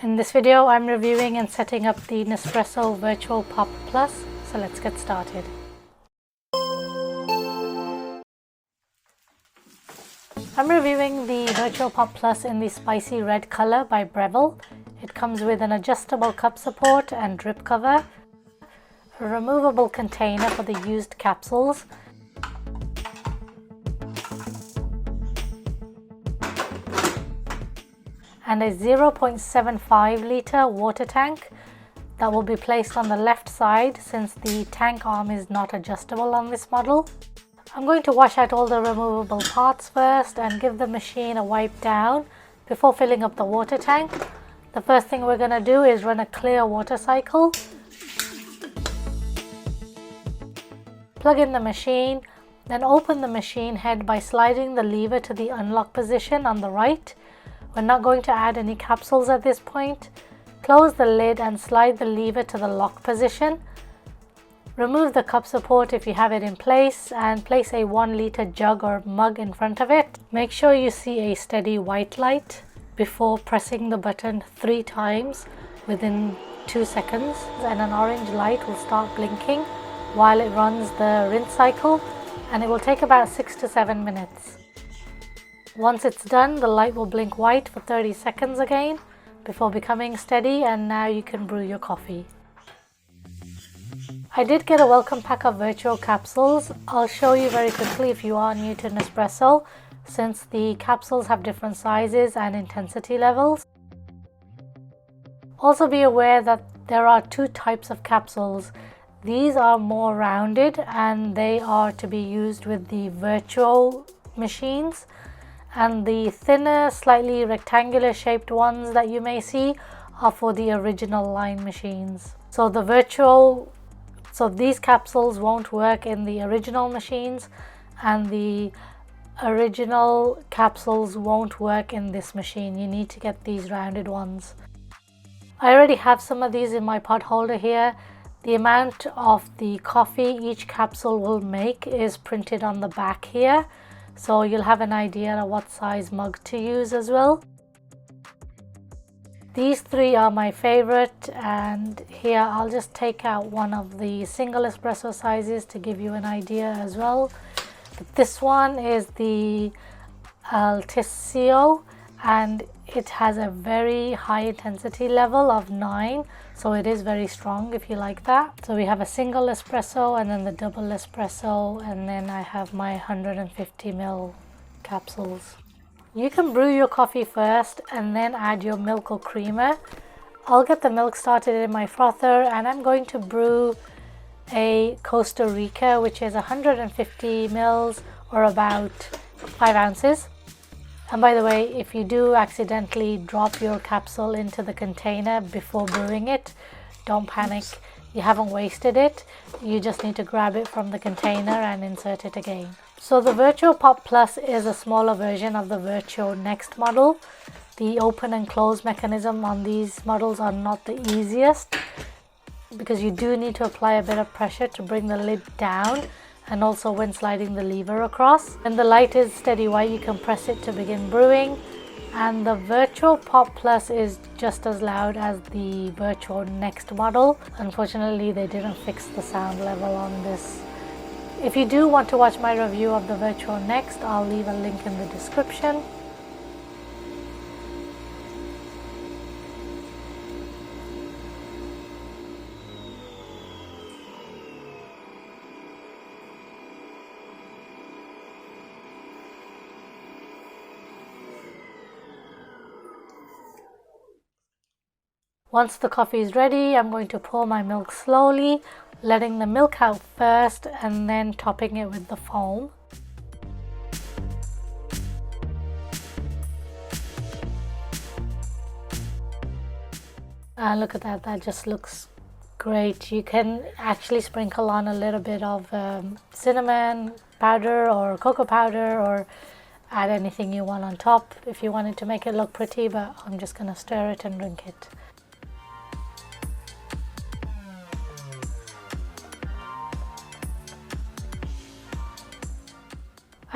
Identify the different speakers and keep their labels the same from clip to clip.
Speaker 1: In this video, I'm reviewing and setting up the Nespresso Vertuo POP Plus, so let's get started. I'm reviewing the Vertuo POP Plus in the spicy red color by Breville. It comes with an adjustable cup support and drip cover, a removable container for the used capsules, and a 0.75 litre water tank that will be placed on the left side since the tank arm is not adjustable on this model. I'm going to wash out all the removable parts first and give the machine a wipe down before filling up the water tank. The first thing we're going to do is run a clear water cycle. Plug in the machine, then open the machine head by sliding the lever to the unlock position on the right. We're not going to add any capsules at this point. Close the lid and slide the lever to the lock position. Remove the cup support if you have it in place and place a 1 litre jug or mug in front of it. Make sure you see a steady white light before pressing the button 3 times within 2 seconds, and an orange light will start blinking while it runs the rinse cycle, and it will take about 6 to 7 minutes. Once it's done, the light will blink white for 30 seconds again before becoming steady, and now you can brew your coffee. I did get a welcome pack of Vertuo capsules. I'll show you very quickly if you are new to Nespresso, since the capsules have different sizes and intensity levels. Also be aware that there are 2 types of capsules. These are more rounded and they are to be used with the Vertuo machines, and the thinner, slightly rectangular shaped ones that you may see are for the original line machines. So these capsules won't work in the original machines, and the original capsules won't work in this machine. You need to get these rounded ones. I already have some of these in my pot holder here. The amount of the coffee each capsule will make is printed on the back here, so you'll have an idea of what size mug to use as well. These 3 are my favorite, and here I'll just take out one of the single espresso sizes to give you an idea as well. But this one is the Aeroccino, and it has a very high intensity level of 9, so it is very strong if you like that. So we have a single espresso and then the double espresso, and then I have my 150 ml capsules. You can brew your coffee first and then add your milk or creamer. I'll get the milk started in my frother, and I'm going to brew a Costa Rica, which is 150 ml or about 5 ounces. And by the way, if you do accidentally drop your capsule into the container before brewing it, don't panic. You haven't wasted it. You just need to grab it from the container and insert it again. So the Vertuo POP Plus is a smaller version of the Vertuo Next model. The open and close mechanism on these models are not the easiest, because you do need to apply a bit of pressure to bring the lid down, and also when sliding the lever across. When the light is steady white, you can press it to begin brewing, and the Vertuo POP Plus is just as loud as the Vertuo Next model. Unfortunately, they didn't fix the sound level on this. If you do want to watch my review of the Vertuo Next, I'll leave a link in the description. Once the coffee is ready, I'm going to pour my milk slowly, letting the milk out first and then topping it with the foam. And look at that, that just looks great. You can actually sprinkle on a little bit of cinnamon powder or cocoa powder, or add anything you want on top if you wanted to make it look pretty, but I'm just going to stir it and drink it.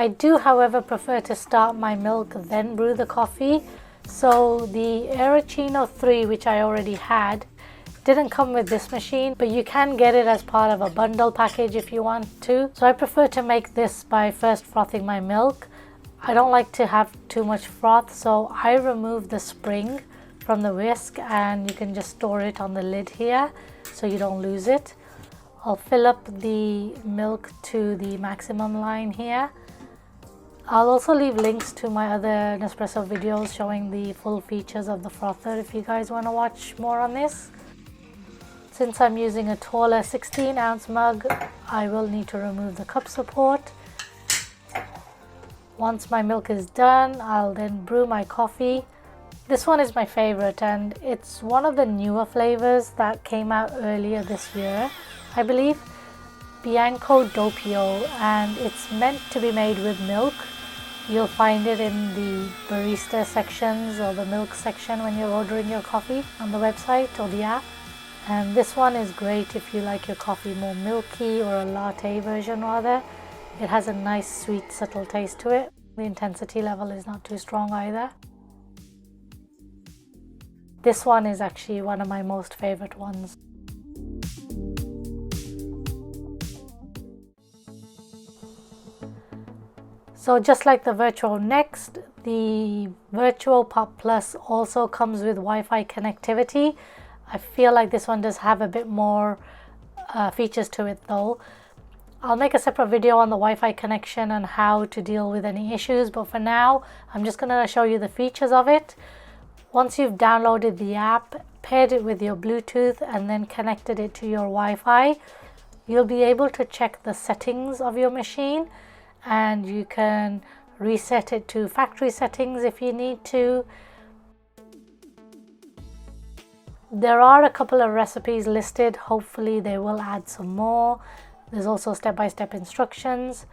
Speaker 1: I do, however, prefer to start my milk then brew the coffee, So the Aeroccino 3, which I already had, didn't come with this machine, but you can get it as part of a bundle package if you want to. So I prefer to make this by first frothing my milk. I don't like to have too much froth, so I remove the spring from the whisk and you can just store it on the lid here so you don't lose it. I'll fill up the milk to the maximum line here. I'll also leave links to my other Nespresso videos showing the full features of the frother if you guys want to watch more on this. Since I'm using a taller 16-ounce mug, I will need to remove the cup support. Once my milk is done, I'll then brew my coffee. This one is my favorite and it's one of the newer flavors that came out earlier this year, I believe. Bianco Doppio, and it's meant to be made with milk. You'll find it in the barista sections or the milk section when you're ordering your coffee on the website or the app. And this one is great if you like your coffee more milky, or a latte version rather. It has a nice sweet subtle taste to it. The intensity level is not too strong either. This one is actually one of my most favorite ones. So just like the Vertuo Next, the Vertuo POP Plus also comes with Wi-Fi connectivity. I feel like this one does have a bit more features to it though. I'll make a separate video on the Wi-Fi connection and how to deal with any issues, but for now I'm just going to show you the features of it. Once you've downloaded the app, paired it with your Bluetooth and then connected it to your Wi-Fi, you'll be able to check the settings of your machine, and you can reset it to factory settings if you need to. There are a couple of recipes listed, hopefully they will add some more. There's also step-by-step instructions.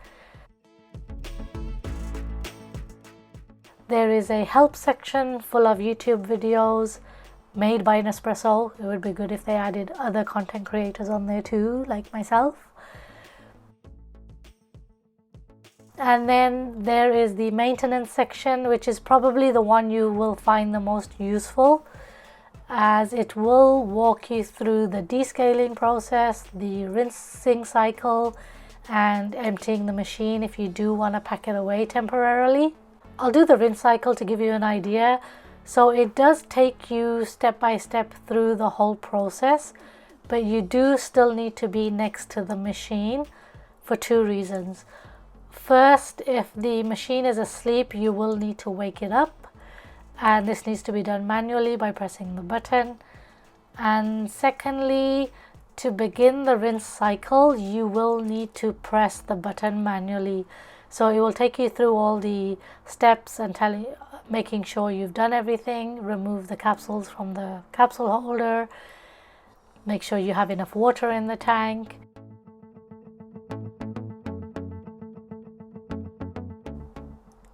Speaker 1: There is a help section full of YouTube videos made by Nespresso. It would be good if they added other content creators on there too, like myself. And then there is the maintenance section, which is probably the one you will find the most useful, as it will walk you through the descaling process, the rinsing cycle, and emptying the machine if you do want to pack it away temporarily. I'll do the rinse cycle to give you an idea. So it does take you step by step through the whole process, but you do still need to be next to the machine for two reasons. First, if the machine is asleep, you will need to wake it up, and this needs to be done manually by pressing the button. And secondly, to begin the rinse cycle, you will need to press the button manually. So it will take you through all the steps and making sure you've done everything. Remove the capsules from the capsule holder. Make sure you have enough water in the tank.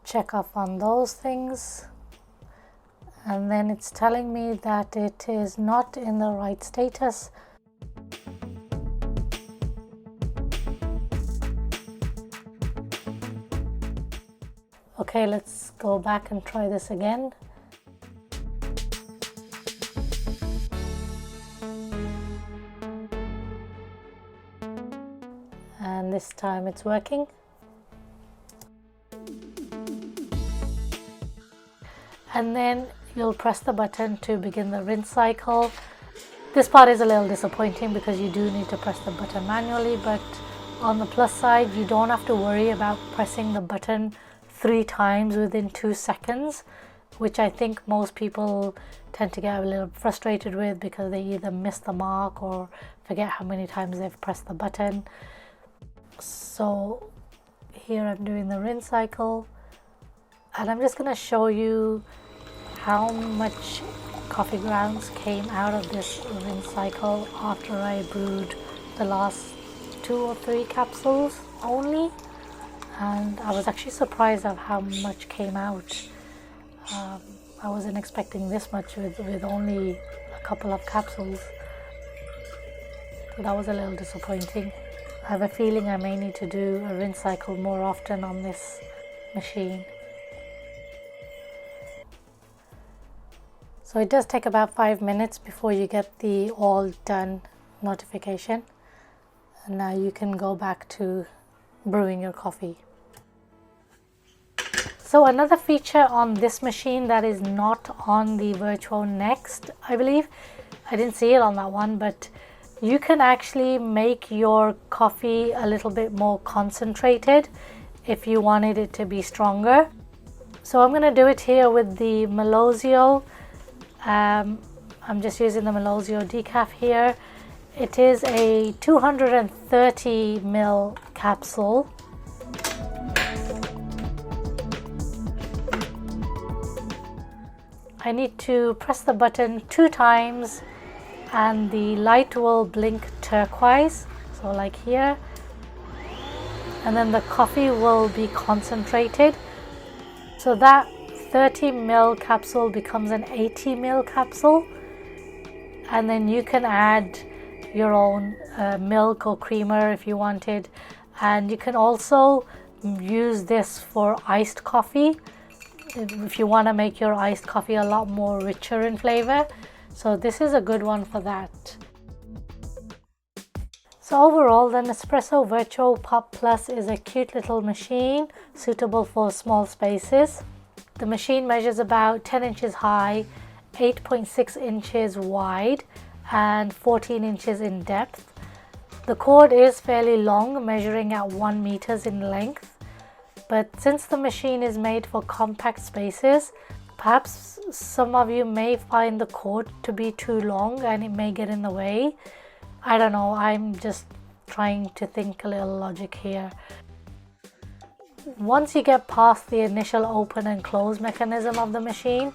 Speaker 1: Check off on those things. And then it's telling me that it is not in the right status. Okay, let's go back and try this again. And this time it's working. And then you'll press the button to begin the rinse cycle. This part is a little disappointing because you do need to press the button manually, but on the plus side, you don't have to worry about pressing the button 3 times within 2 seconds, which I think most people tend to get a little frustrated with because they either miss the mark or forget how many times they've pressed the button. So here I'm doing the rinse cycle, and I'm just going to show you how much coffee grounds came out of this rinse cycle after I brewed the last 2 or 3 capsules only. And I was actually surprised at how much came out. I wasn't expecting this much with only a couple of capsules. So that was a little disappointing. I have a feeling I may need to do a rinse cycle more often on this machine. So it does take about 5 minutes before you get the all done notification. And now you can go back to brewing your coffee. So another feature on this machine that is not on the Vertuo Next, I believe, I didn't see it on that one, but you can actually make your coffee a little bit more concentrated if you wanted it to be stronger. So I'm going to do it here with the Melozio. I'm just using the Melozio decaf here. It is a 230 ml capsule. I need to press the button 2 times and the light will blink turquoise, so like here, and then the coffee will be concentrated. So that 30 ml capsule becomes an 80 ml capsule, and then you can add your own milk or creamer if you wanted, and you can also use this for iced coffee if you want to make your iced coffee a lot more richer in flavor. So this is a good one for that. So overall, the Nespresso Vertuo POP Plus is a cute little machine suitable for small spaces. The machine measures about 10 inches high, 8.6 inches wide, and 14 inches in depth. The cord is fairly long, measuring at 1 meter in length. But since the machine is made for compact spaces, perhaps some of you may find the cord to be too long and it may get in the way. I don't know, I'm just trying to think a little logic here. Once you get past the initial open and close mechanism of the machine,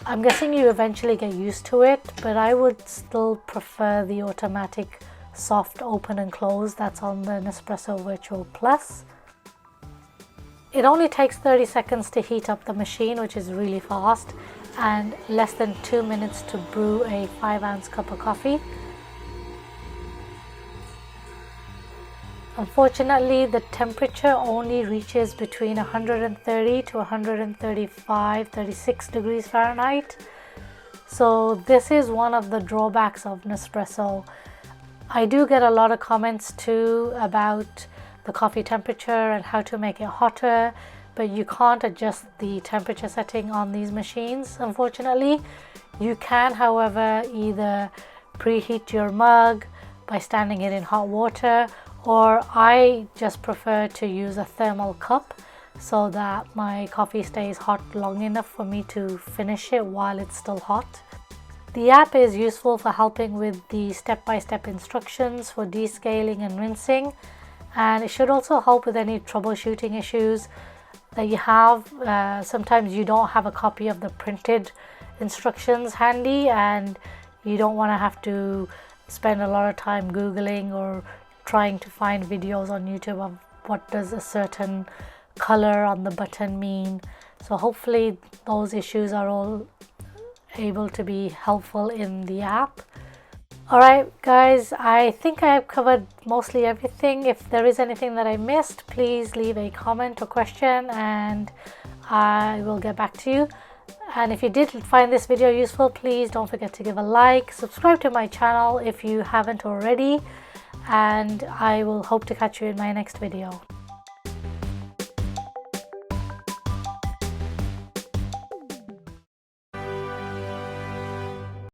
Speaker 1: I'm guessing you eventually get used to it, but I would still prefer the automatic soft open and close that's on the Nespresso VertuoPlus. It only takes 30 seconds to heat up the machine, which is really fast, and less than 2 minutes to brew a 5-ounce cup of coffee. Unfortunately, the temperature only reaches between 130 to 135, 36 degrees Fahrenheit. So this is one of the drawbacks of Nespresso. I do get a lot of comments too about the coffee temperature and how to make it hotter, but you can't adjust the temperature setting on these machines, unfortunately. You can, however, either preheat your mug by standing it in hot water, or I just prefer to use a thermal cup so that my coffee stays hot long enough for me to finish it while it's still hot. The app is useful for helping with the step-by-step instructions for descaling and rinsing, and it should also help with any troubleshooting issues that you have. Sometimes you don't have a copy of the printed instructions handy and you don't want to have to spend a lot of time Googling or trying to find videos on YouTube of what does a certain color on the button mean. So hopefully those issues are all able to be helpful in the app. Alright guys, I think I have covered mostly everything. If there is anything that I missed, please leave a comment or question and I will get back to you. And if you did find this video useful, please don't forget to give a like, subscribe to my channel if you haven't already, and I will hope to catch you in my next video.